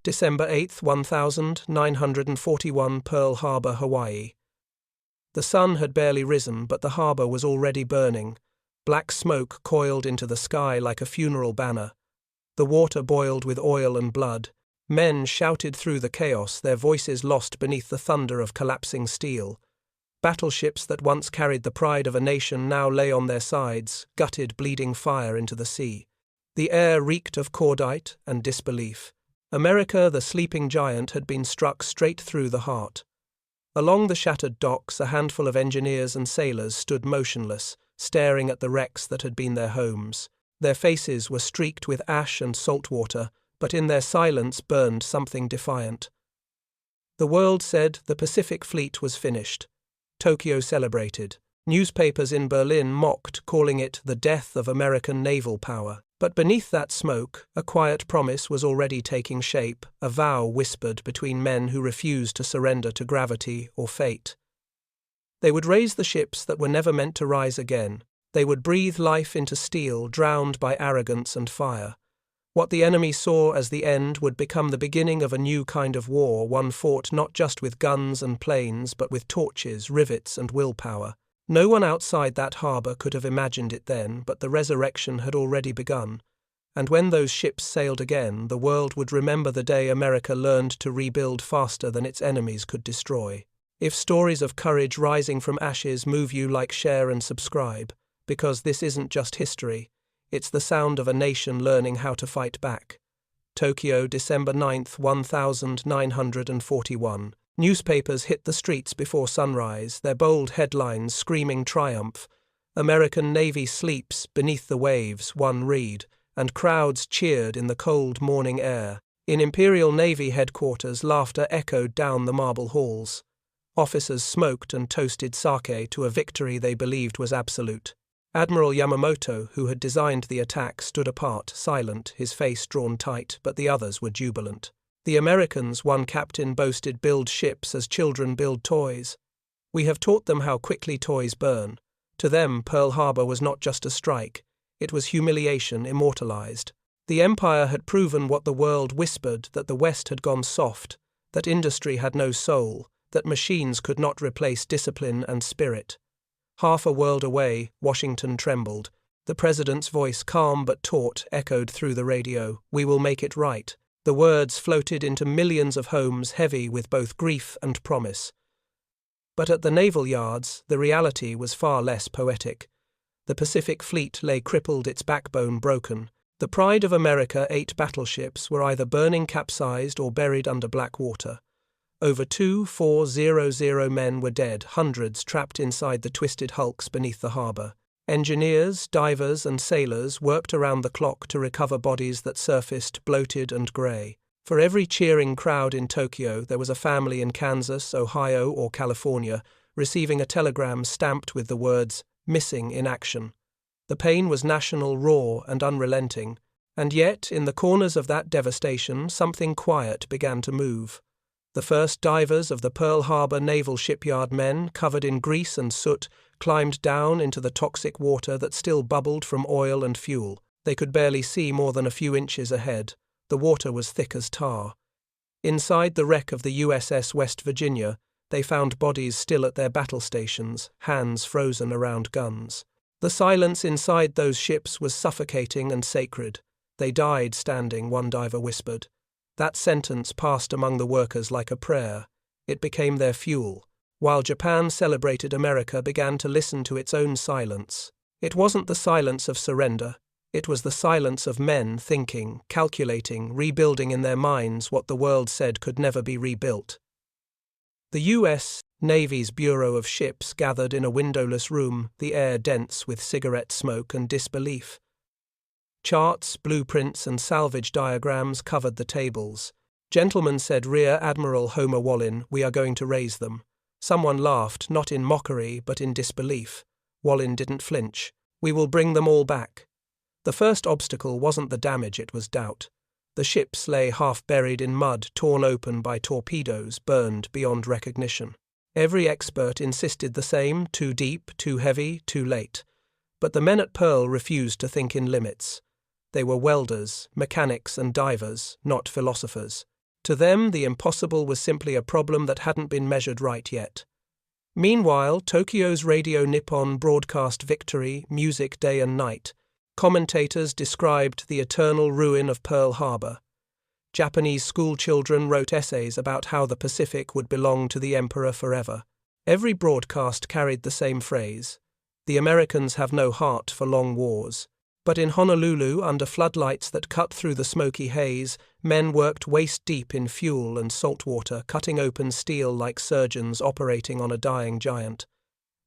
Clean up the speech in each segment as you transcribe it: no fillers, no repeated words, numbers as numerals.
December 8, 1941, Pearl Harbor, Hawaii. The sun had barely risen, but the harbor was already burning. Black smoke coiled into the sky like a funeral banner. The water boiled with oil and blood. Men shouted through the chaos, their voices lost beneath the thunder of collapsing steel. Battleships that once carried the pride of a nation now lay on their sides, gutted bleeding fire into the sea. The air reeked of cordite and disbelief. America, the sleeping giant, had been struck straight through the heart. Along the shattered docks, a handful of engineers and sailors stood motionless, staring at the wrecks that had been their homes. Their faces were streaked with ash and salt water, but in their silence burned something defiant. The world said the Pacific Fleet was finished. Tokyo celebrated. Newspapers in Berlin mocked, calling it the death of American naval power. But beneath that smoke, a quiet promise was already taking shape, a vow whispered between men who refused to surrender to gravity or fate. They would raise the ships that were never meant to rise again. They would breathe life into steel, drowned by arrogance and fire. What the enemy saw as the end would become the beginning of a new kind of war, one fought not just with guns and planes, but with torches, rivets, and willpower. No one outside that harbor could have imagined it then, but the resurrection had already begun. And when those ships sailed again, the world would remember the day America learned to rebuild faster than its enemies could destroy. If stories of courage rising from ashes move you, like, share and subscribe, because this isn't just history, it's the sound of a nation learning how to fight back. Tokyo, December 9, 1941. Newspapers hit the streets before sunrise, their bold headlines screaming triumph. American Navy sleeps beneath the waves, one read, and crowds cheered in the cold morning air. In Imperial Navy headquarters, laughter echoed down the marble halls. Officers smoked and toasted sake to a victory they believed was absolute. Admiral Yamamoto, who had designed the attack, stood apart, silent, his face drawn tight, but the others were jubilant. The Americans, one captain boasted, build ships as children build toys. We have taught them how quickly toys burn. To them, Pearl Harbor was not just a strike. It was humiliation immortalized. The Empire had proven what the world whispered, that the West had gone soft, that industry had no soul, that machines could not replace discipline and spirit. Half a world away, Washington trembled. The president's voice, calm but taut, echoed through the radio. We will make it right. The words floated into millions of homes, heavy with both grief and promise. But at the naval yards, the reality was far less poetic. The Pacific Fleet lay crippled, its backbone broken. The pride of America, 8 battleships, were either burning capsized or buried under black water. Over 2,400 men were dead, hundreds trapped inside the twisted hulks beneath the harbor. Engineers, divers, and sailors worked around the clock to recover bodies that surfaced bloated and grey. For every cheering crowd in Tokyo, there was a family in Kansas, Ohio, or California receiving a telegram stamped with the words, "Missing in action." The pain was national, raw, and unrelenting. And yet, in the corners of that devastation, something quiet began to move. The first divers of the Pearl Harbor Naval Shipyard, men covered in grease and soot, climbed down into the toxic water that still bubbled from oil and fuel. They could barely see more than a few inches ahead. The water was thick as tar. Inside the wreck of the USS West Virginia, they found bodies still at their battle stations, hands frozen around guns. The silence inside those ships was suffocating and sacred. They died standing, one diver whispered. That sentence passed among the workers like a prayer. It became their fuel. While Japan celebrated, America began to listen to its own silence. It wasn't the silence of surrender. It was the silence of men thinking, calculating, rebuilding in their minds what the world said could never be rebuilt. The U.S. Navy's Bureau of Ships gathered in a windowless room, the air dense with cigarette smoke and disbelief. Charts, blueprints, and salvage diagrams covered the tables. "Gentlemen," said Rear Admiral Homer Wallin, "we are going to raise them." Someone laughed, not in mockery, but in disbelief. Wallin didn't flinch. "We will bring them all back." The first obstacle wasn't the damage, it was doubt. The ships lay half buried in mud, torn open by torpedoes, burned beyond recognition. Every expert insisted the same: too deep, too heavy, too late. But the men at Pearl refused to think in limits. They were welders, mechanics, and divers, not philosophers. To them, the impossible was simply a problem that hadn't been measured right yet. Meanwhile, Tokyo's Radio Nippon broadcast victory, music day and night. Commentators described the eternal ruin of Pearl Harbor. Japanese schoolchildren wrote essays about how the Pacific would belong to the emperor forever. Every broadcast carried the same phrase: "The Americans have no heart for long wars." But in Honolulu, under floodlights that cut through the smoky haze, men worked waist-deep in fuel and salt water, cutting open steel like surgeons operating on a dying giant.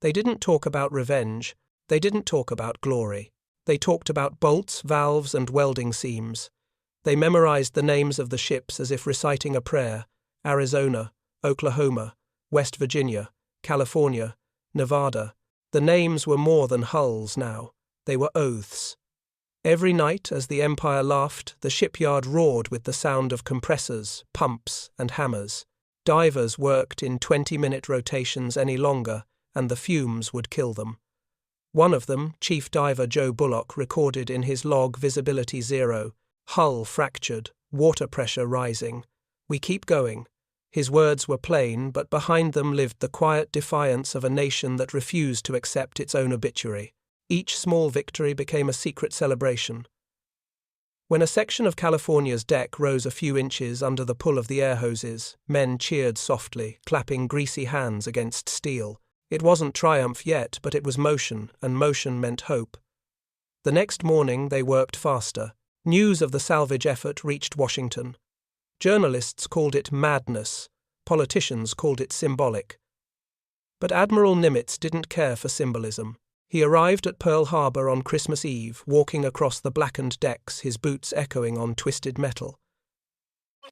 They didn't talk about revenge. They didn't talk about glory. They talked about bolts, valves, and welding seams. They memorized the names of the ships as if reciting a prayer: Arizona, Oklahoma, West Virginia, California, Nevada. The names were more than hulls now. They were oaths. Every night, as the Empire laughed, the shipyard roared with the sound of compressors, pumps, and hammers. Divers worked in 20-minute rotations any longer, and the fumes would kill them. One of them, Chief Diver Joe Bullock, recorded in his log visibility 0, hull fractured, water pressure rising. "We keep going." His words were plain, but behind them lived the quiet defiance of a nation that refused to accept its own obituary. Each small victory became a secret celebration. When a section of California's deck rose a few inches under the pull of the air hoses, men cheered softly, clapping greasy hands against steel. It wasn't triumph yet, but it was motion, and motion meant hope. The next morning they worked faster. News of the salvage effort reached Washington. Journalists called it madness. Politicians called it symbolic. But Admiral Nimitz didn't care for symbolism. He arrived at Pearl Harbor on Christmas Eve, walking across the blackened decks, his boots echoing on twisted metal.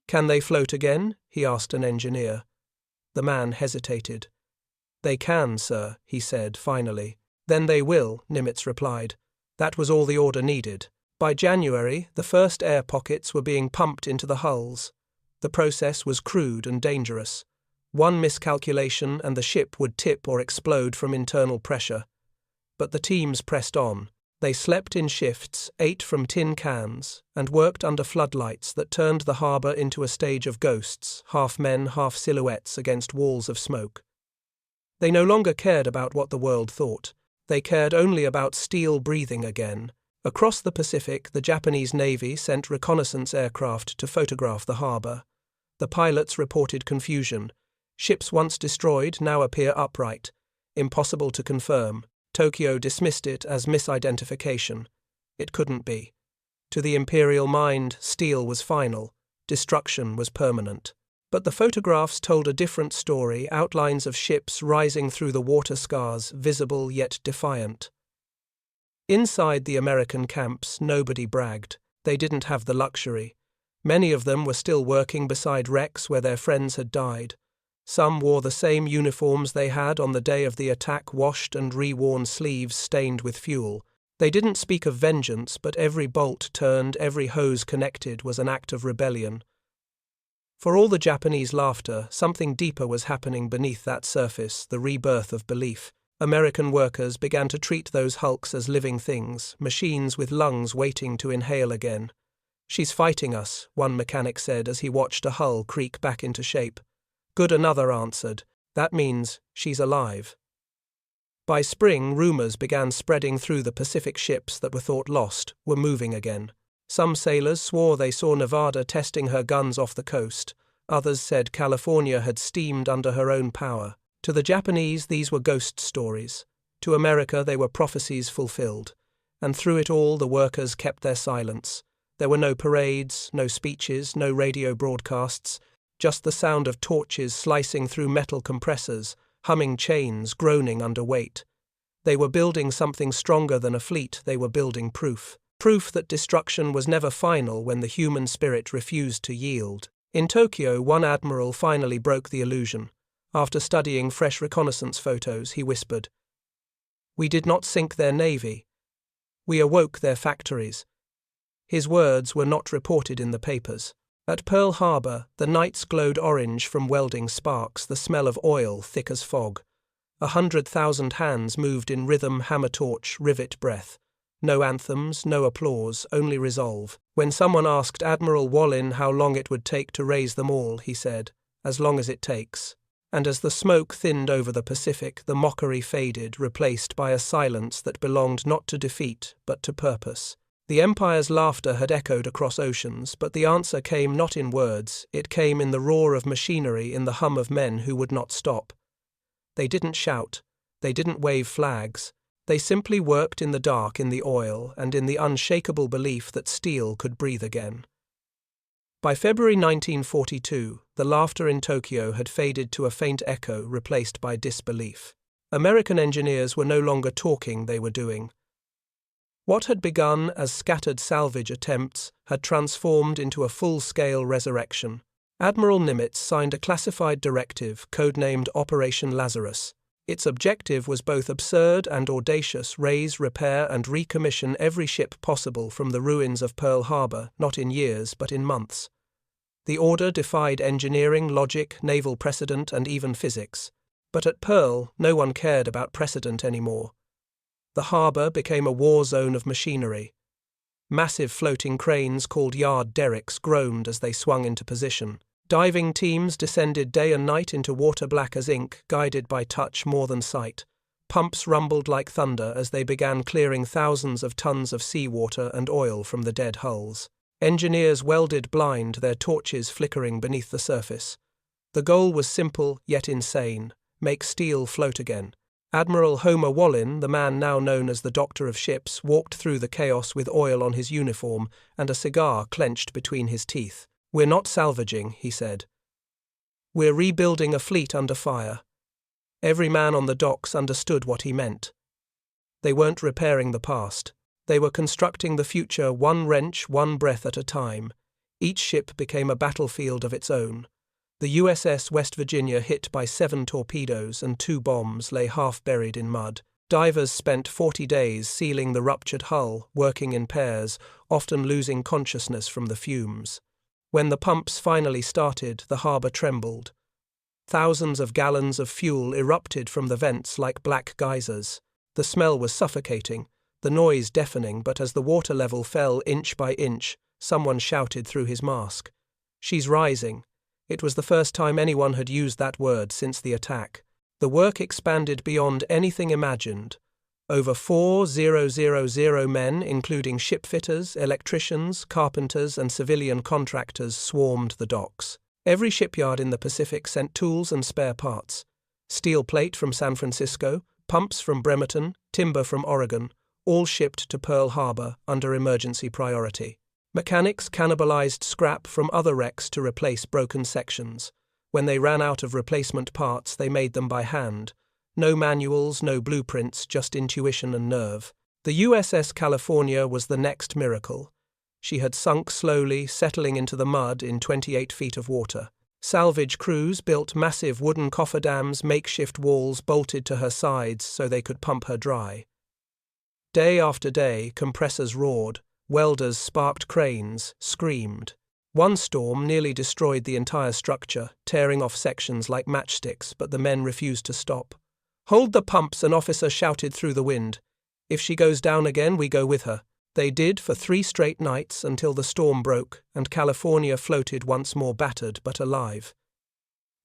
"Can they float again?" he asked an engineer. The man hesitated. "They can, sir," he said finally. "Then they will," Nimitz replied. That was all the order needed. By January, the first air pockets were being pumped into the hulls. The process was crude and dangerous. One miscalculation and the ship would tip or explode from internal pressure. But the teams pressed on. They slept in shifts, ate from tin cans, and worked under floodlights that turned the harbor into a stage of ghosts, half men, half silhouettes against walls of smoke. They no longer cared about what the world thought. They cared only about steel breathing again. Across the Pacific, the Japanese Navy sent reconnaissance aircraft to photograph the harbor. The pilots reported confusion. Ships once destroyed now appear upright. Impossible to confirm. Tokyo dismissed it as misidentification. It couldn't be. To the imperial mind, steel was final. Destruction was permanent. But the photographs told a different story, outlines of ships rising through the water scars, visible yet defiant. Inside the American camps, nobody bragged. They didn't have the luxury. Many of them were still working beside wrecks where their friends had died. Some wore the same uniforms they had on the day of the attack, washed and re-worn sleeves stained with fuel. They didn't speak of vengeance, but every bolt turned, every hose connected was an act of rebellion. For all the Japanese laughter, something deeper was happening beneath that surface, the rebirth of belief. American workers began to treat those hulks as living things, machines with lungs waiting to inhale again. "She's fighting us," one mechanic said as he watched a hull creak back into shape. "Good," another answered. "That means she's alive." By spring, rumors began spreading through the Pacific ships that were thought lost, were moving again. Some sailors swore they saw Nevada testing her guns off the coast. Others said California had steamed under her own power. To the Japanese, these were ghost stories. To America, they were prophecies fulfilled. And through it all, the workers kept their silence. There were no parades, no speeches, no radio broadcasts. Just the sound of torches slicing through metal compressors, humming chains, groaning under weight. They were building something stronger than a fleet. They were building proof. Proof that destruction was never final when the human spirit refused to yield. In Tokyo, one admiral finally broke the illusion. After studying fresh reconnaissance photos, he whispered, "We did not sink their navy. We awoke their factories." His words were not reported in the papers. At Pearl Harbor, the nights glowed orange from welding sparks, the smell of oil thick as fog. 100,000 hands moved in rhythm, hammer torch, rivet breath. No anthems, no applause, only resolve. When someone asked Admiral Wallin how long it would take to raise them all, he said, "As long as it takes." And as the smoke thinned over the Pacific, the mockery faded, replaced by a silence that belonged not to defeat, but to purpose. The Empire's laughter had echoed across oceans, but the answer came not in words, it came in the roar of machinery, in the hum of men who would not stop. They didn't shout, they didn't wave flags, they simply worked in the dark, in the oil, and in the unshakable belief that steel could breathe again. By February 1942, the laughter in Tokyo had faded to a faint echo, replaced by disbelief. American engineers were no longer talking, they were doing. What had begun as scattered salvage attempts had transformed into a full-scale resurrection. Admiral Nimitz signed a classified directive, codenamed Operation Lazarus. Its objective was both absurd and audacious: raise, repair, and recommission every ship possible from the ruins of Pearl Harbor, not in years but in months. The order defied engineering, logic, naval precedent, and even physics. But at Pearl, no one cared about precedent anymore. The harbor became a war zone of machinery. Massive floating cranes called yard derricks groaned as they swung into position. Diving teams descended day and night into water black as ink, guided by touch more than sight. Pumps rumbled like thunder as they began clearing thousands of tons of seawater and oil from the dead hulls. Engineers welded blind, their torches flickering beneath the surface. The goal was simple yet insane: make steel float again. Admiral Homer Wallin, the man now known as the Doctor of Ships, walked through the chaos with oil on his uniform and a cigar clenched between his teeth. "We're not salvaging," he said. "We're rebuilding a fleet under fire." Every man on the docks understood what he meant. They weren't repairing the past. They were constructing the future, one wrench, one breath at a time. Each ship became a battlefield of its own. The USS West Virginia, hit by 7 torpedoes and 2 bombs, lay half buried in mud. Divers spent 40 days sealing the ruptured hull, working in pairs, often losing consciousness from the fumes. When the pumps finally started, the harbor trembled. Thousands of gallons of fuel erupted from the vents like black geysers. The smell was suffocating, the noise deafening, but as the water level fell inch by inch, someone shouted through his mask, "She's rising." It was the first time anyone had used that word since the attack. The work expanded beyond anything imagined. Over 4,000 men, including shipfitters, electricians, carpenters, and civilian contractors, swarmed the docks. Every shipyard in the Pacific sent tools and spare parts. Steel plate from San Francisco, pumps from Bremerton, timber from Oregon, all shipped to Pearl Harbor under emergency priority. Mechanics cannibalized scrap from other wrecks to replace broken sections. When they ran out of replacement parts, they made them by hand. No manuals, no blueprints, just intuition and nerve. The USS California was the next miracle. She had sunk slowly, settling into the mud in 28 feet of water. Salvage crews built massive wooden cofferdams, makeshift walls bolted to her sides so they could pump her dry. Day after day, compressors roared. Welders sparked cranes, screamed. One storm nearly destroyed the entire structure, tearing off sections like matchsticks, but the men refused to stop. "Hold the pumps," an officer shouted through the wind. "If she goes down again, we go with her." They did for 3 straight nights until the storm broke and California floated once more, battered but alive.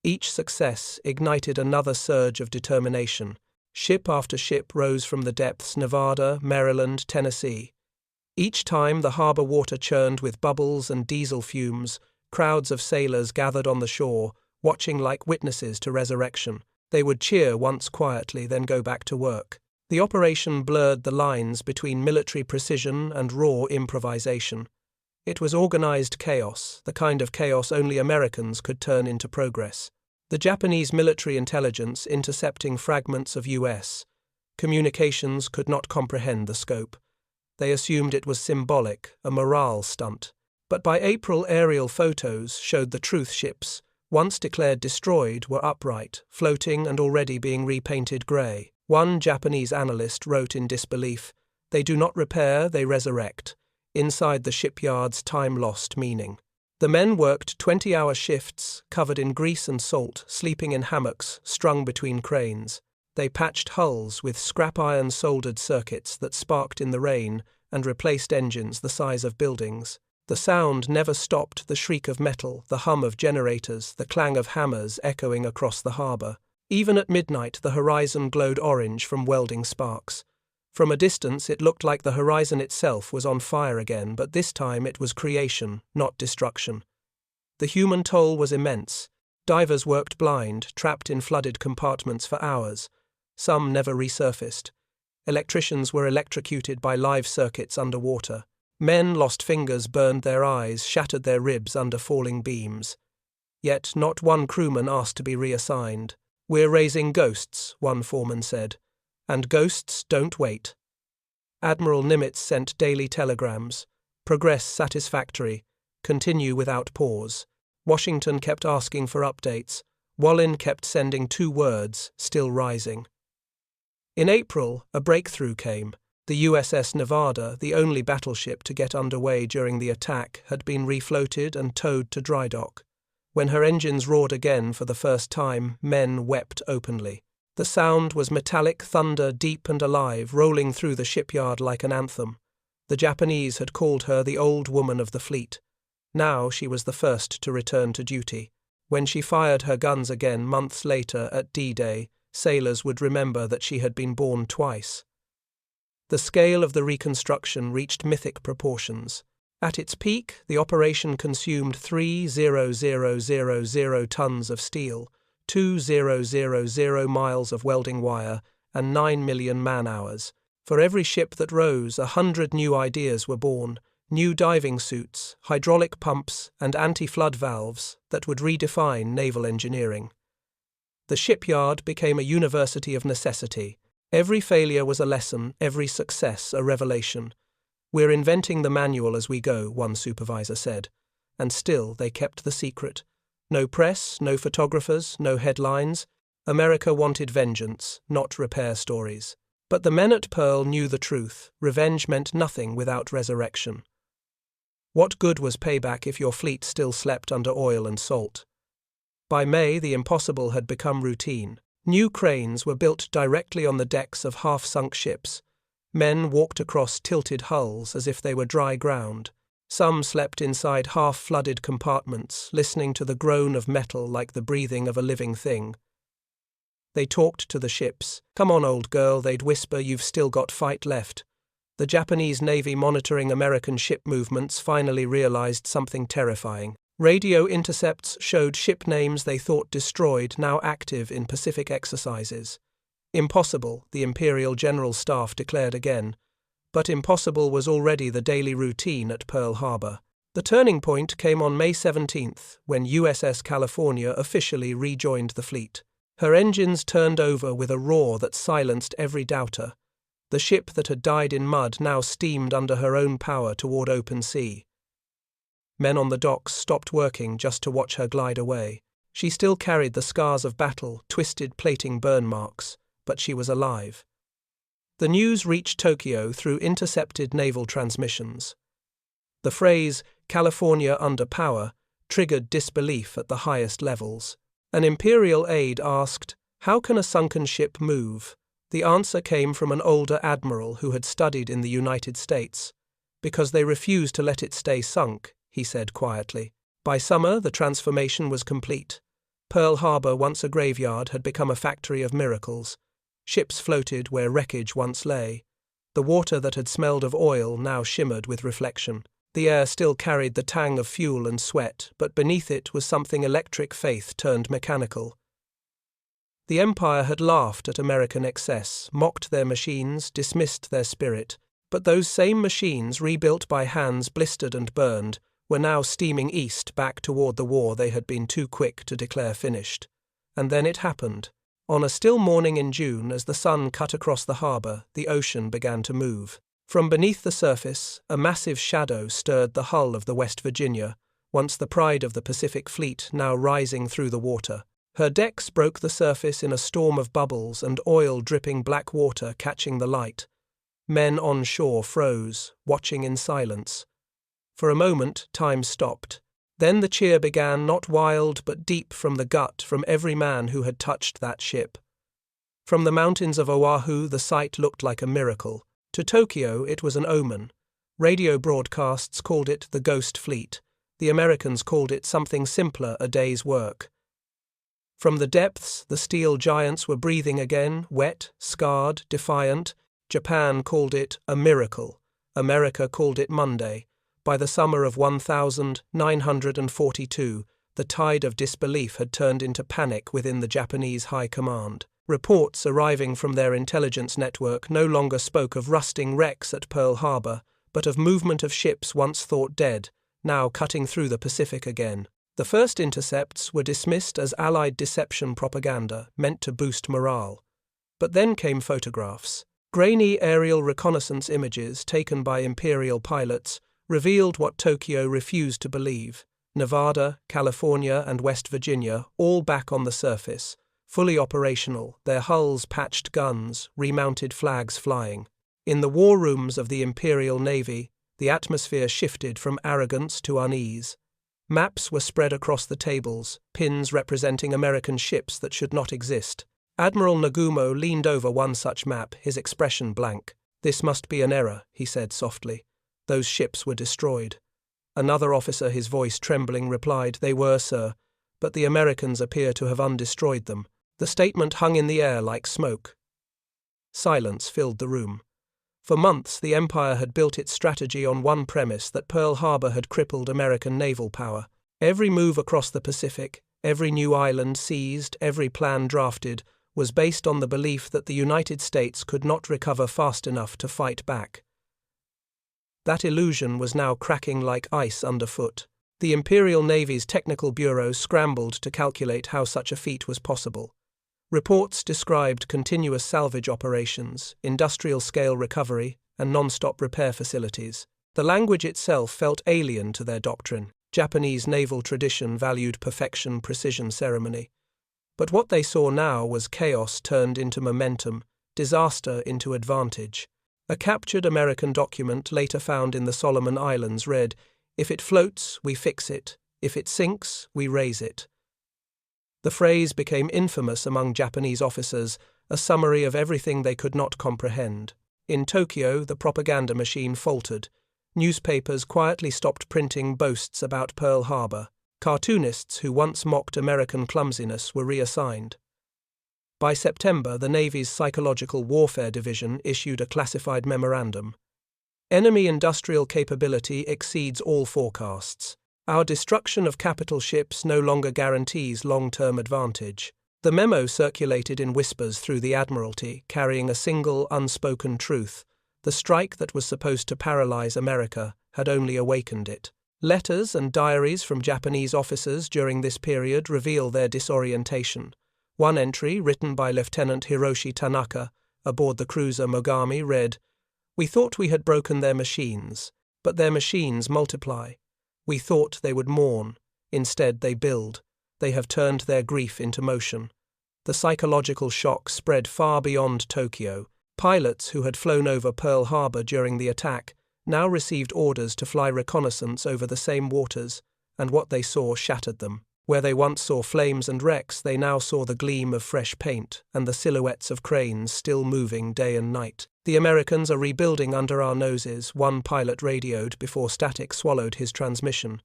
Each success ignited another surge of determination. Ship after ship rose from the depths: Nevada, Maryland, Tennessee. Each time the harbor water churned with bubbles and diesel fumes, crowds of sailors gathered on the shore, watching like witnesses to resurrection. They would cheer once quietly, then go back to work. The operation blurred the lines between military precision and raw improvisation. It was organized chaos, the kind of chaos only Americans could turn into progress. The Japanese military intelligence intercepting fragments of US communications could not comprehend the scope. They assumed it was symbolic, a morale stunt. But by April, aerial photos showed the truth ships, once declared destroyed, were upright, floating and already being repainted grey. One Japanese analyst wrote in disbelief, "They do not repair, they resurrect. Inside the shipyard's time lost meaning." The men worked 20-hour shifts, covered in grease and salt, sleeping in hammocks, strung between cranes. They patched hulls with scrap iron soldered circuits that sparked in the rain and replaced engines the size of buildings. The sound never stopped, the shriek of metal, the hum of generators, the clang of hammers echoing across the harbour. Even at midnight the horizon glowed orange from welding sparks. From a distance it looked like the horizon itself was on fire again, but this time it was creation, not destruction. The human toll was immense. Divers worked blind, trapped in flooded compartments for hours. Some never resurfaced. Electricians were electrocuted by live circuits underwater. Men lost fingers, burned their eyes, shattered their ribs under falling beams. Yet not one crewman asked to be reassigned. "We're raising ghosts," one foreman said. "And ghosts don't wait." Admiral Nimitz sent daily telegrams. "Progress satisfactory. Continue without pause." Washington kept asking for updates. Wallin kept sending 2 words, "still rising." In April, a breakthrough came. The USS Nevada, the only battleship to get underway during the attack, had been refloated and towed to dry dock. When her engines roared again for the first time, men wept openly. The sound was metallic thunder, deep and alive, rolling through the shipyard like an anthem. The Japanese had called her the old woman of the fleet. Now she was the first to return to duty. When she fired her guns again months later at D-Day, sailors would remember that she had been born twice. The scale of the reconstruction reached mythic proportions. At its peak, the operation consumed 3,000 tons of steel, 2,000 miles of welding wire, and 9 million man-hours. For every ship that rose, 100 new ideas were born, new diving suits, hydraulic pumps, and anti-flood valves that would redefine naval engineering. The shipyard became a university of necessity. Every failure was a lesson, every success a revelation. "We're inventing the manual as we go," one supervisor said. And still they kept the secret. No press, no photographers, no headlines. America wanted vengeance, not repair stories. But the men at Pearl knew the truth. Revenge meant nothing without resurrection. What good was payback if your fleet still slept under oil and salt? By May, the impossible had become routine. New cranes were built directly on the decks of half-sunk ships. Men walked across tilted hulls as if they were dry ground. Some slept inside half-flooded compartments, listening to the groan of metal like the breathing of a living thing. They talked to the ships. "Come on, old girl," they'd whisper, "you've still got fight left." The Japanese Navy, monitoring American ship movements, finally realized something terrifying. Radio intercepts showed ship names they thought destroyed now active in Pacific exercises. Impossible, the Imperial General Staff declared again. But impossible was already the daily routine at Pearl Harbor. The turning point came on May 17th, when USS California officially rejoined the fleet. Her engines turned over with a roar that silenced every doubter. The ship that had died in mud now steamed under her own power toward open sea. Men on the docks stopped working just to watch her glide away. She still carried the scars of battle, twisted plating burn marks, but she was alive. The news reached Tokyo through intercepted naval transmissions. The phrase, "California under power," triggered disbelief at the highest levels. An Imperial aide asked, "How can a sunken ship move?" The answer came from an older admiral who had studied in the United States. "Because they refused to let it stay sunk," he said quietly. By summer, the transformation was complete. Pearl Harbor, once a graveyard, had become a factory of miracles. Ships floated where wreckage once lay. The water that had smelled of oil now shimmered with reflection. The air still carried the tang of fuel and sweat, but beneath it was something electric, faith turned mechanical. The Empire had laughed at American excess, mocked their machines, dismissed their spirit. But those same machines, rebuilt by hands blistered and burned, were now steaming east back toward the war they had been too quick to declare finished. And then it happened. On a still morning in June, as the sun cut across the harbor, the ocean began to move. From beneath the surface, a massive shadow stirred the hull of the West Virginia, once the pride of the Pacific Fleet, now rising through the water. Her decks broke the surface in a storm of bubbles and oil dripping black water catching the light. Men on shore froze, watching in silence. For a moment, time stopped. Then the cheer began, not wild but deep from the gut, from every man who had touched that ship. From the mountains of Oahu, the sight looked like a miracle. To Tokyo, it was an omen. Radio broadcasts called it the Ghost Fleet. The Americans called it something simpler, a day's work. From the depths, the steel giants were breathing again, wet, scarred, defiant. Japan called it a miracle. America called it Monday. By the summer of 1942, the tide of disbelief had turned into panic within the Japanese High Command. Reports arriving from their intelligence network no longer spoke of rusting wrecks at Pearl Harbor, but of movement of ships once thought dead, now cutting through the Pacific again. The first intercepts were dismissed as Allied deception propaganda meant to boost morale. But then came photographs. Grainy aerial reconnaissance images taken by Imperial pilots revealed what Tokyo refused to believe. Nevada, California, and West Virginia, all back on the surface, fully operational, their hulls patched, guns, remounted flags flying. In the war rooms of the Imperial Navy, the atmosphere shifted from arrogance to unease. Maps were spread across the tables, pins representing American ships that should not exist. Admiral Nagumo leaned over one such map, his expression blank. "This must be an error," he said softly. "Those ships were destroyed." Another officer, his voice trembling, replied, "They were, sir, but the Americans appear to have undestroyed them." The statement hung in the air like smoke. Silence filled the room. For months, the Empire had built its strategy on one premise, that Pearl Harbor had crippled American naval power. Every move across the Pacific, every new island seized, every plan drafted, was based on the belief that the United States could not recover fast enough to fight back. That illusion was now cracking like ice underfoot. The Imperial Navy's Technical Bureau scrambled to calculate how such a feat was possible. Reports described continuous salvage operations, industrial-scale recovery, and non-stop repair facilities. The language itself felt alien to their doctrine. Japanese naval tradition valued perfection, precision, ceremony. But what they saw now was chaos turned into momentum, disaster into advantage. A captured American document later found in the Solomon Islands read, "If it floats, we fix it. If it sinks, we raise it." The phrase became infamous among Japanese officers, a summary of everything they could not comprehend. In Tokyo, the propaganda machine faltered. Newspapers quietly stopped printing boasts about Pearl Harbor. Cartoonists who once mocked American clumsiness were reassigned. By September, the Navy's Psychological Warfare Division issued a classified memorandum. "Enemy industrial capability exceeds all forecasts. Our destruction of capital ships no longer guarantees long-term advantage." The memo circulated in whispers through the Admiralty, carrying a single, unspoken truth. The strike that was supposed to paralyze America had only awakened it. Letters and diaries from Japanese officers during this period reveal their disorientation. One entry, written by Lieutenant Hiroshi Tanaka, aboard the cruiser Mogami, read, "We thought we had broken their machines, but their machines multiply. We thought they would mourn. Instead, they build. They have turned their grief into motion." The psychological shock spread far beyond Tokyo. Pilots who had flown over Pearl Harbor during the attack now received orders to fly reconnaissance over the same waters, and what they saw shattered them. Where they once saw flames and wrecks, they now saw the gleam of fresh paint and the silhouettes of cranes still moving day and night. "The Americans are rebuilding under our noses," one pilot radioed before static swallowed his transmission.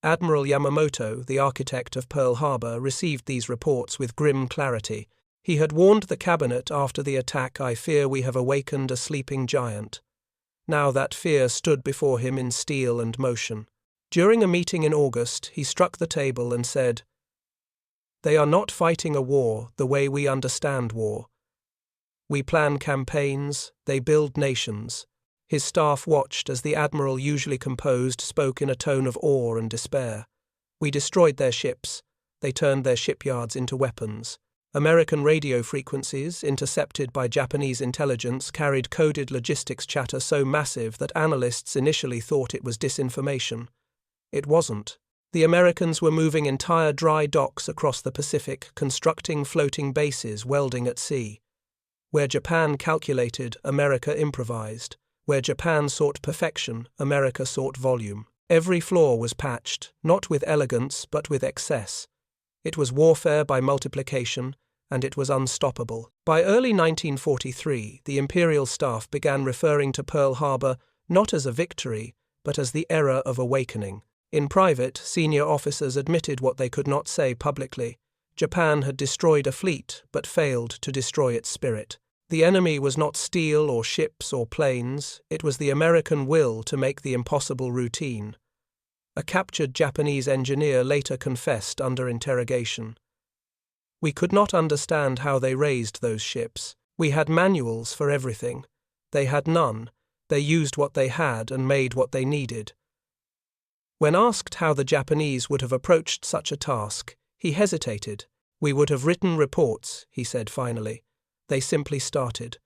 Admiral Yamamoto, the architect of Pearl Harbor, received these reports with grim clarity. He had warned the cabinet after the attack, "I fear we have awakened a sleeping giant." Now that fear stood before him in steel and motion. During a meeting in August, he struck the table and said, "They are not fighting a war the way we understand war. We plan campaigns, they build nations." His staff watched as the admiral, usually composed, spoke in a tone of awe and despair. "We destroyed their ships. They turned their shipyards into weapons." American radio frequencies, intercepted by Japanese intelligence, carried coded logistics chatter so massive that analysts initially thought it was disinformation. It wasn't. The Americans were moving entire dry docks across the Pacific, constructing floating bases, welding at sea. Where Japan calculated, America improvised. Where Japan sought perfection, America sought volume. Every flaw was patched, not with elegance but with excess. It was warfare by multiplication, and it was unstoppable. By early 1943, the Imperial staff began referring to Pearl Harbor not as a victory, but as the era of awakening. In private, senior officers admitted what they could not say publicly. Japan had destroyed a fleet, but failed to destroy its spirit. The enemy was not steel or ships or planes, it was the American will to make the impossible routine. A captured Japanese engineer later confessed under interrogation. We could not understand how they raised those ships. We had manuals for everything. They had none. They used what they had and made what they needed. When asked how the Japanese would have approached such a task, he hesitated. We would have written reports, he said finally. They simply started.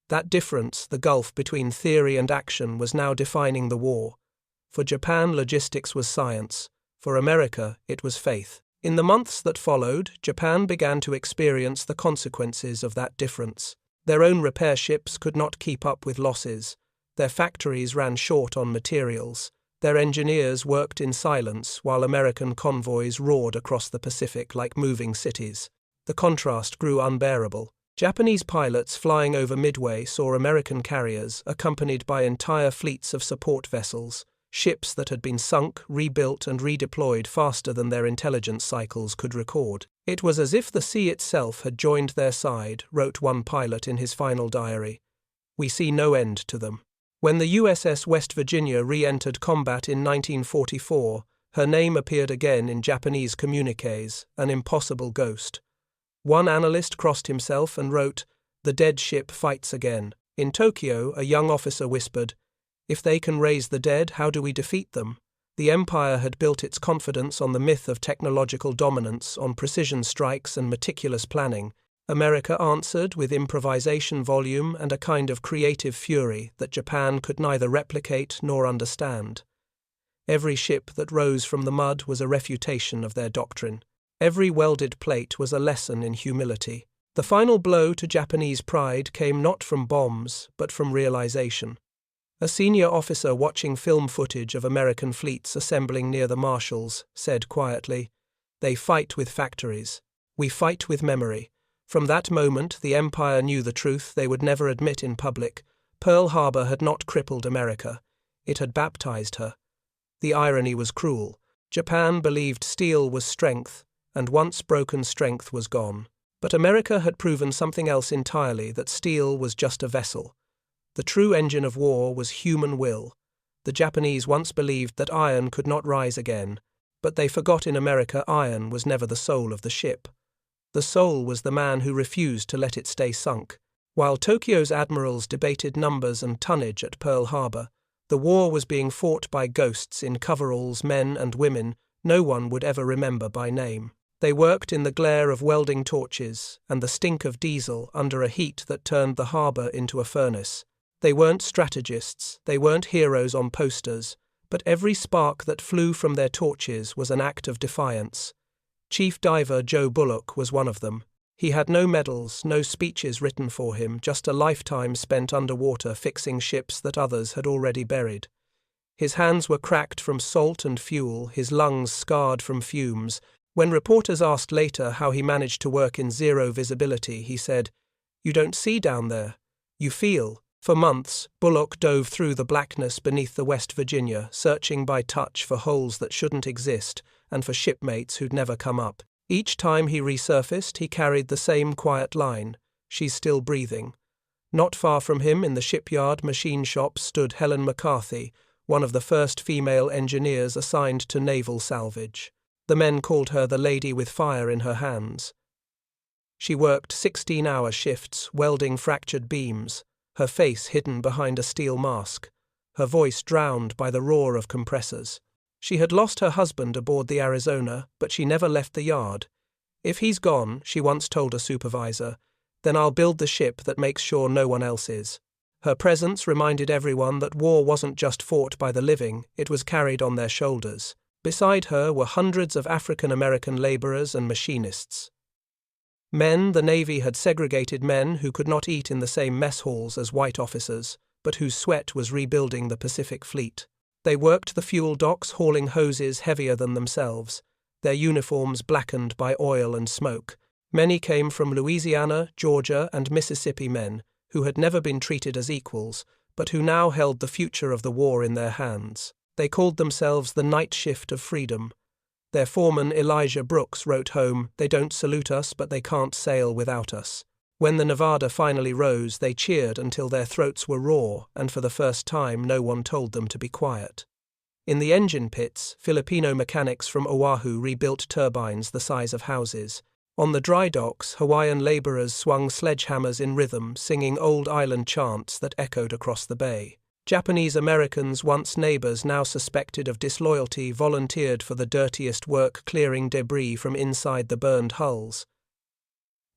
That difference, the gulf between theory and action, was now defining the war. For Japan, logistics was science. For America, it was faith. In the months that followed, Japan began to experience the consequences of that difference. Their own repair ships could not keep up with losses. Their factories ran short on materials. Their engineers worked in silence while American convoys roared across the Pacific like moving cities. The contrast grew unbearable. Japanese pilots flying over Midway saw American carriers, accompanied by entire fleets of support vessels, ships that had been sunk, rebuilt, and redeployed faster than their intelligence cycles could record. It was as if the sea itself had joined their side, wrote one pilot in his final diary. We see no end to them. When the USS West Virginia re-entered combat in 1944, her name appeared again in Japanese communiques, an impossible ghost. One analyst crossed himself and wrote, "The dead ship fights again." In Tokyo, a young officer whispered, "If they can raise the dead, how do we defeat them?" The empire had built its confidence on the myth of technological dominance, on precision strikes and meticulous planning. America answered with improvisation volume and a kind of creative fury that Japan could neither replicate nor understand. Every ship that rose from the mud was a refutation of their doctrine. Every welded plate was a lesson in humility. The final blow to Japanese pride came not from bombs, but from realization. A senior officer watching film footage of American fleets assembling near the Marshalls said quietly, "They fight with factories. We fight with memory." From that moment, the empire knew the truth they would never admit in public. Pearl Harbor had not crippled America. It had baptized her. The irony was cruel. Japan believed steel was strength, and once broken strength was gone. But America had proven something else entirely, that steel was just a vessel. The true engine of war was human will. The Japanese once believed that iron could not rise again, but they forgot in America iron was never the soul of the ship. The soul was the man who refused to let it stay sunk. While Tokyo's admirals debated numbers and tonnage at Pearl Harbor, the war was being fought by ghosts in coveralls, men and women no one would ever remember by name. They worked in the glare of welding torches and the stink of diesel under a heat that turned the harbor into a furnace. They weren't strategists, they weren't heroes on posters, but every spark that flew from their torches was an act of defiance. Chief Diver Joe Bullock was one of them. He had no medals, no speeches written for him, just a lifetime spent underwater fixing ships that others had already buried. His hands were cracked from salt and fuel, his lungs scarred from fumes. When reporters asked later how he managed to work in zero visibility, he said, "You don't see down there. You feel." For months, Bullock dove through the blackness beneath the West Virginia, searching by touch for holes that shouldn't exist and for shipmates who'd never come up. Each time he resurfaced, he carried the same quiet line, "She's still breathing." Not far from him in the shipyard machine shop stood Helen McCarthy, one of the first female engineers assigned to naval salvage. The men called her the lady with fire in her hands. She worked 16-hour shifts, welding fractured beams, her face hidden behind a steel mask, her voice drowned by the roar of compressors. She had lost her husband aboard the Arizona, but she never left the yard. "If he's gone," she once told a supervisor, "then I'll build the ship that makes sure no one else is." Her presence reminded everyone that war wasn't just fought by the living, it was carried on their shoulders. Beside her were hundreds of African-American laborers and machinists. Men, the Navy had segregated men who could not eat in the same mess halls as white officers, but whose sweat was rebuilding the Pacific Fleet. They worked the fuel docks hauling hoses heavier than themselves, their uniforms blackened by oil and smoke. Many came from Louisiana, Georgia, and Mississippi, men who had never been treated as equals, but who now held the future of the war in their hands. They called themselves the Night Shift of Freedom. Their foreman, Elijah Brooks, wrote home, "They don't salute us, but they can't sail without us." When the Nevada finally rose, they cheered until their throats were raw, and for the first time no one told them to be quiet. In the engine pits, Filipino mechanics from Oahu rebuilt turbines the size of houses. On the dry docks, Hawaiian laborers swung sledgehammers in rhythm, singing old island chants that echoed across the bay. Japanese Americans, once neighbors now suspected of disloyalty, volunteered for the dirtiest work, clearing debris from inside the burned hulls.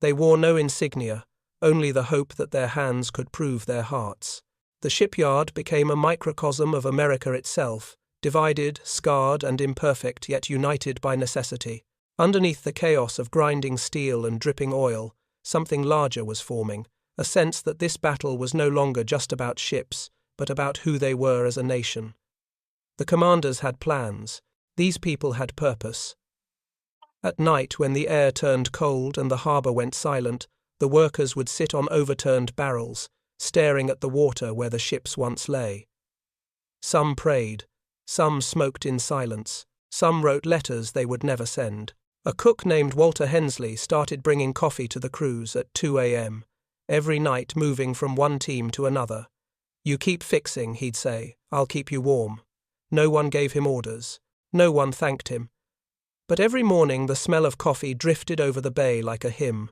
They wore no insignia, only the hope that their hands could prove their hearts. The shipyard became a microcosm of America itself, divided, scarred, and imperfect, yet united by necessity. Underneath the chaos of grinding steel and dripping oil, something larger was forming, a sense that this battle was no longer just about ships, but about who they were as a nation. The commanders had plans. These people had purpose. At night, when the air turned cold and the harbour went silent, the workers would sit on overturned barrels, staring at the water where the ships once lay. Some prayed, some smoked in silence, some wrote letters they would never send. A cook named Walter Hensley started bringing coffee to the crews at 2 a.m., every night moving from one team to another. "You keep fixing," he'd say, "I'll keep you warm." No one gave him orders. No one thanked him. But every morning the smell of coffee drifted over the bay like a hymn.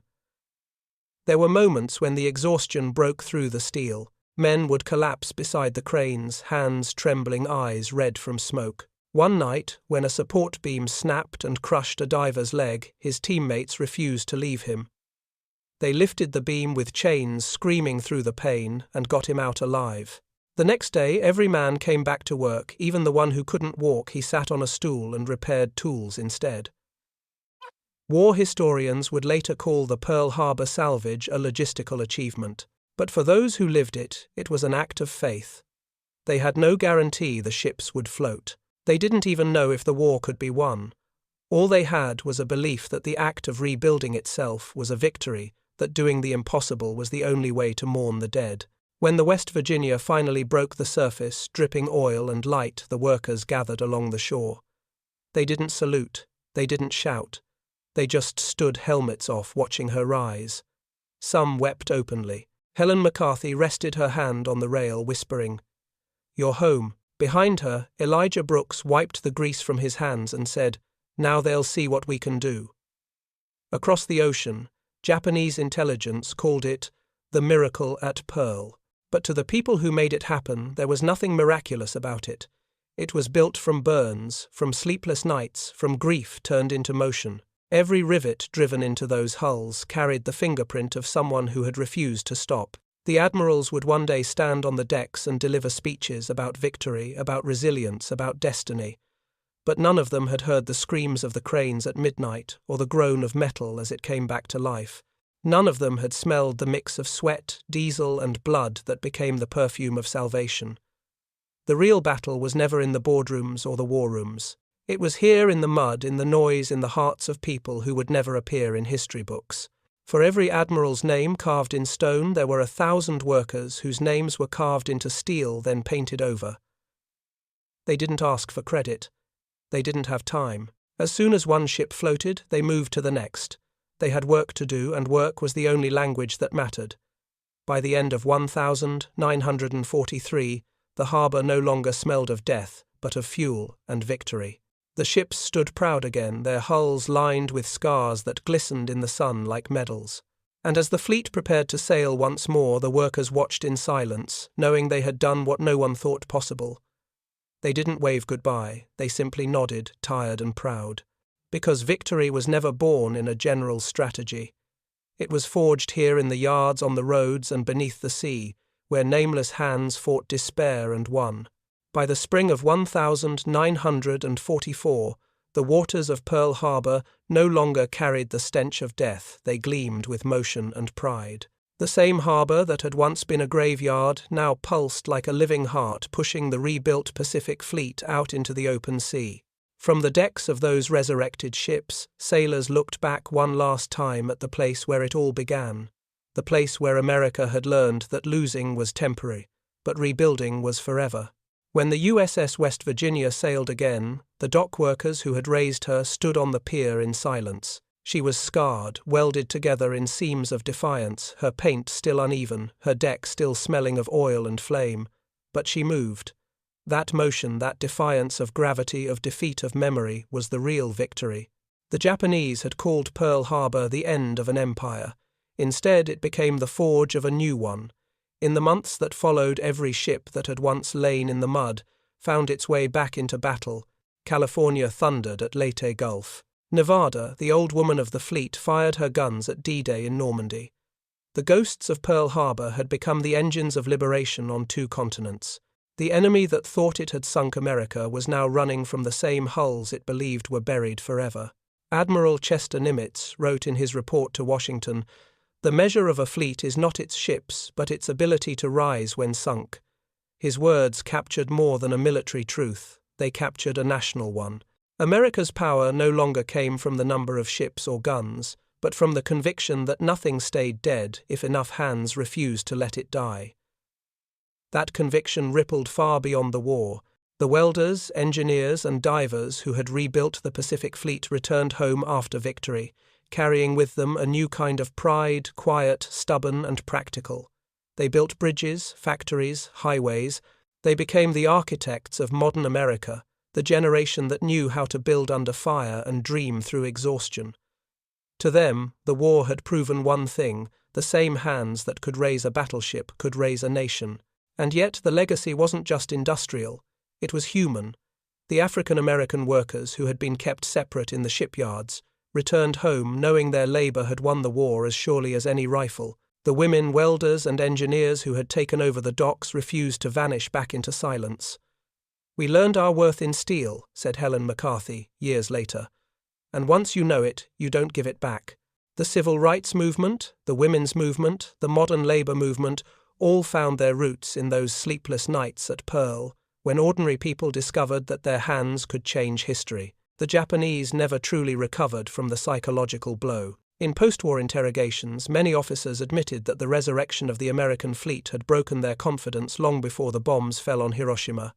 There were moments when the exhaustion broke through the steel. Men would collapse beside the cranes, hands trembling, eyes red from smoke. One night, when a support beam snapped and crushed a diver's leg, his teammates refused to leave him. They lifted the beam with chains, screaming through the pain, and got him out alive. The next day, every man came back to work, even the one who couldn't walk. He sat on a stool and repaired tools instead. War historians would later call the Pearl Harbor salvage a logistical achievement. But for those who lived it, it was an act of faith. They had no guarantee the ships would float. They didn't even know if the war could be won. All they had was a belief that the act of rebuilding itself was a victory, that doing the impossible was the only way to mourn the dead. When the West Virginia finally broke the surface, dripping oil and light, the workers gathered along the shore. They didn't salute, they didn't shout. They just stood helmets off, watching her rise. Some wept openly. Helen McCarthy rested her hand on the rail, whispering, "You're home." Behind her, Elijah Brooks wiped the grease from his hands and said, "Now they'll see what we can do." Across the ocean, Japanese intelligence called it the miracle at Pearl. But to the people who made it happen, there was nothing miraculous about it. It was built from burns, from sleepless nights, from grief turned into motion. Every rivet driven into those hulls carried the fingerprint of someone who had refused to stop. The admirals would one day stand on the decks and deliver speeches about victory, about resilience, about destiny. But none of them had heard the screams of the cranes at midnight or the groan of metal as it came back to life. None of them had smelled the mix of sweat, diesel, and blood that became the perfume of salvation. The real battle was never in the boardrooms or the war rooms. It was here in the mud, in the noise, in the hearts of people who would never appear in history books. For every admiral's name carved in stone, there were 1,000 workers whose names were carved into steel, then painted over. They didn't ask for credit. They didn't have time. As soon as one ship floated, they moved to the next. They had work to do, and work was the only language that mattered. By the end of 1943, the harbour no longer smelled of death, but of fuel and victory. The ships stood proud again, their hulls lined with scars that glistened in the sun like medals. And as the fleet prepared to sail once more, the workers watched in silence, knowing they had done what no one thought possible. They didn't wave goodbye, they simply nodded, tired and proud. Because victory was never born in a general's strategy. It was forged here in the yards, on the roads, and beneath the sea, where nameless hands fought despair and won. By the spring of 1944, the waters of Pearl Harbor no longer carried the stench of death, they gleamed with motion and pride. The same harbor that had once been a graveyard now pulsed like a living heart, pushing the rebuilt Pacific Fleet out into the open sea. From the decks of those resurrected ships, sailors looked back one last time at the place where it all began, the place where America had learned that losing was temporary, but rebuilding was forever. When the USS West Virginia sailed again, the dock workers who had raised her stood on the pier in silence. She was scarred, welded together in seams of defiance, her paint still uneven, her deck still smelling of oil and flame. But she moved. That motion, that defiance of gravity, of defeat of memory, was the real victory. The Japanese had called Pearl Harbor the end of an empire. Instead, it became the forge of a new one. In the months that followed, every ship that had once lain in the mud found its way back into battle. California thundered at Leyte Gulf. Nevada, the old woman of the fleet, fired her guns at D-Day in Normandy. The ghosts of Pearl Harbor had become the engines of liberation on two continents. The enemy that thought it had sunk America was now running from the same hulls it believed were buried forever. Admiral Chester Nimitz wrote in his report to Washington, "The measure of a fleet is not its ships, but its ability to rise when sunk." His words captured more than a military truth. They captured a national one. America's power no longer came from the number of ships or guns, but from the conviction that nothing stayed dead if enough hands refused to let it die. That conviction rippled far beyond the war. The welders, engineers, and divers who had rebuilt the Pacific Fleet returned home after victory, carrying with them a new kind of pride, quiet, stubborn, and practical. They built bridges, factories, highways. They became the architects of modern America, the generation that knew how to build under fire and dream through exhaustion. To them, the war had proven one thing: the same hands that could raise a battleship could raise a nation. And yet the legacy wasn't just industrial, it was human. The African-American workers who had been kept separate in the shipyards returned home knowing their labor had won the war as surely as any rifle. The women welders and engineers who had taken over the docks refused to vanish back into silence. "We learned our worth in steel," said Helen McCarthy years later, "and once you know it, you don't give it back." The civil rights movement, the women's movement, the modern labor movement all found their roots in those sleepless nights at Pearl, when ordinary people discovered that their hands could change history. The Japanese never truly recovered from the psychological blow. In post-war interrogations, many officers admitted that the resurrection of the American fleet had broken their confidence long before the bombs fell on Hiroshima.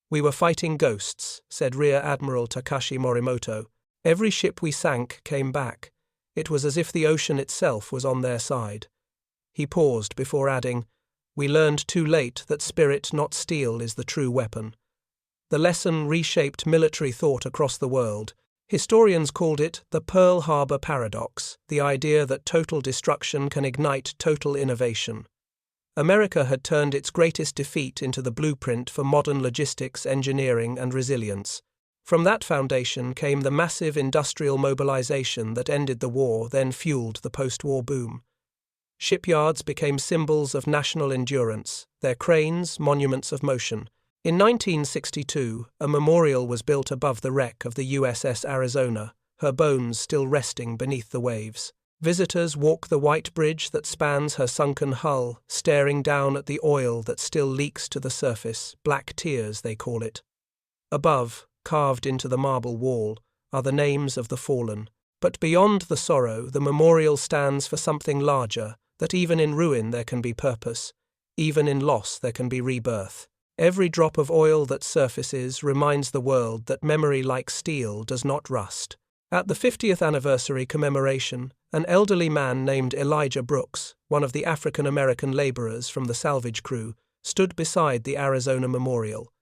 "We were fighting ghosts," said Rear Admiral Takashi Morimoto. "Every ship we sank came back. It was as if the ocean itself was on their side." He paused before adding, "We learned too late that spirit, not steel, is the true weapon." The lesson reshaped military thought across the world. Historians called it the Pearl Harbor paradox, the idea that total destruction can ignite total innovation. America had turned its greatest defeat into the blueprint for modern logistics, engineering, and resilience. From that foundation came the massive industrial mobilization that ended the war, then fueled the post-war boom. Shipyards became symbols of national endurance, their cranes monuments of motion. In 1962, a memorial was built above the wreck of the USS Arizona, her bones still resting beneath the waves. Visitors walk the white bridge that spans her sunken hull, staring down at the oil that still leaks to the surface, black tears they call it. Above, carved into the marble wall, are the names of the fallen. But beyond the sorrow, the memorial stands for something larger, that even in ruin there can be purpose, even in loss there can be rebirth. Every drop of oil that surfaces reminds the world that memory, like steel, does not rust. At the 50th anniversary commemoration, an elderly man named Elijah Brooks, one of the African-American laborers from the salvage crew, stood beside the Arizona memorial.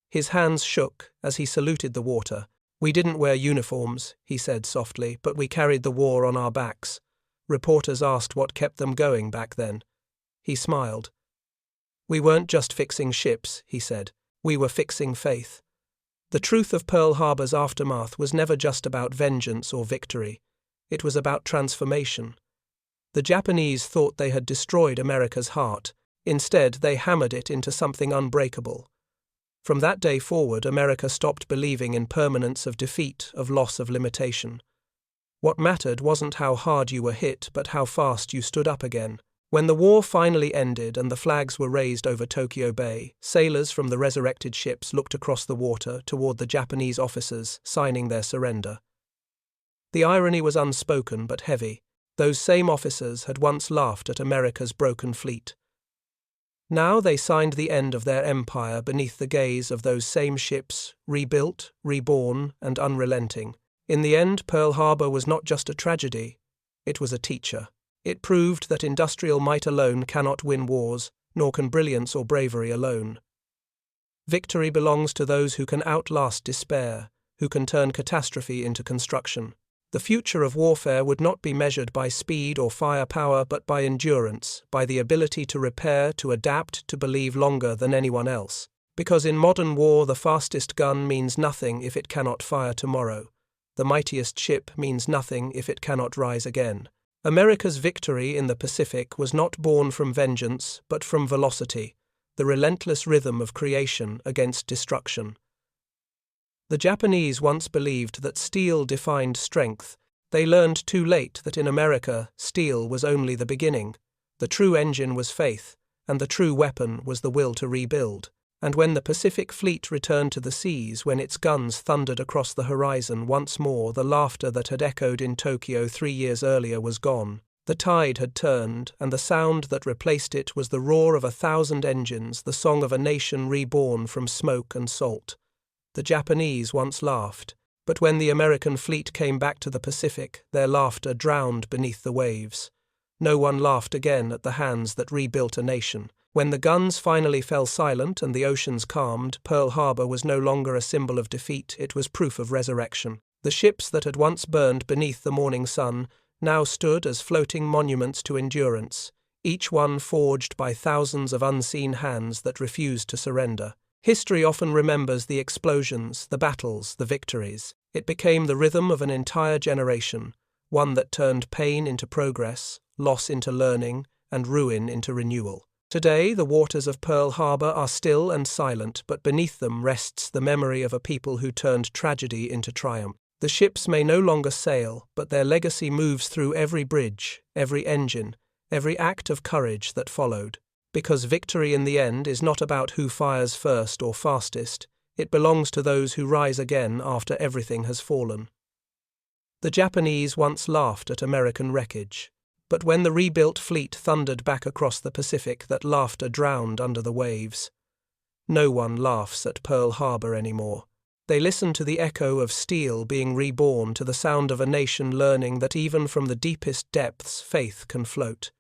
His hands shook as he saluted the water. "We didn't wear uniforms," he said softly, "but we carried the war on our backs." Reporters asked what kept them going back then. He smiled. "We weren't just fixing ships," he said. "We were fixing faith." The truth of Pearl Harbor's aftermath was never just about vengeance or victory. It was about transformation. The Japanese thought they had destroyed America's heart. Instead, they hammered it into something unbreakable. From that day forward, America stopped believing in permanence of defeat, of loss of limitation. What mattered wasn't how hard you were hit, but how fast you stood up again. When the war finally ended and the flags were raised over Tokyo Bay, sailors from the resurrected ships looked across the water toward the Japanese officers signing their surrender. The irony was unspoken but heavy. Those same officers had once laughed at America's broken fleet. Now they signed the end of their empire beneath the gaze of those same ships, rebuilt, reborn, and unrelenting. In the end, Pearl Harbor was not just a tragedy, it was a teacher. It proved that industrial might alone cannot win wars, nor can brilliance or bravery alone. Victory belongs to those who can outlast despair, who can turn catastrophe into construction. The future of warfare would not be measured by speed or firepower but by endurance, by the ability to repair, to adapt, to believe longer than anyone else. Because in modern war the fastest gun means nothing if it cannot fire tomorrow. The mightiest ship means nothing if it cannot rise again. America's victory in the Pacific was not born from vengeance but from velocity, the relentless rhythm of creation against destruction. The Japanese once believed that steel defined strength. They learned too late that in America, steel was only the beginning. The true engine was faith, and the true weapon was the will to rebuild. And when the Pacific Fleet returned to the seas, when its guns thundered across the horizon once more, the laughter that had echoed in Tokyo 3 years earlier was gone. The tide had turned, and the sound that replaced it was the roar of 1,000 engines, the song of a nation reborn from smoke and salt. The Japanese once laughed, but when the American fleet came back to the Pacific, their laughter drowned beneath the waves. No one laughed again at the hands that rebuilt a nation. When the guns finally fell silent and the oceans calmed, Pearl Harbor was no longer a symbol of defeat, it was proof of resurrection. The ships that had once burned beneath the morning sun now stood as floating monuments to endurance, each one forged by thousands of unseen hands that refused to surrender. History often remembers the explosions, the battles, the victories. It became the rhythm of an entire generation, one that turned pain into progress, loss into learning, and ruin into renewal. Today, the waters of Pearl Harbor are still and silent, but beneath them rests the memory of a people who turned tragedy into triumph. The ships may no longer sail, but their legacy moves through every bridge, every engine, every act of courage that followed. Because victory in the end is not about who fires first or fastest, it belongs to those who rise again after everything has fallen. The Japanese once laughed at American wreckage, but when the rebuilt fleet thundered back across the Pacific, that laughter drowned under the waves. No one laughs at Pearl Harbor anymore. They listen to the echo of steel being reborn, to the sound of a nation learning that even from the deepest depths faith can float.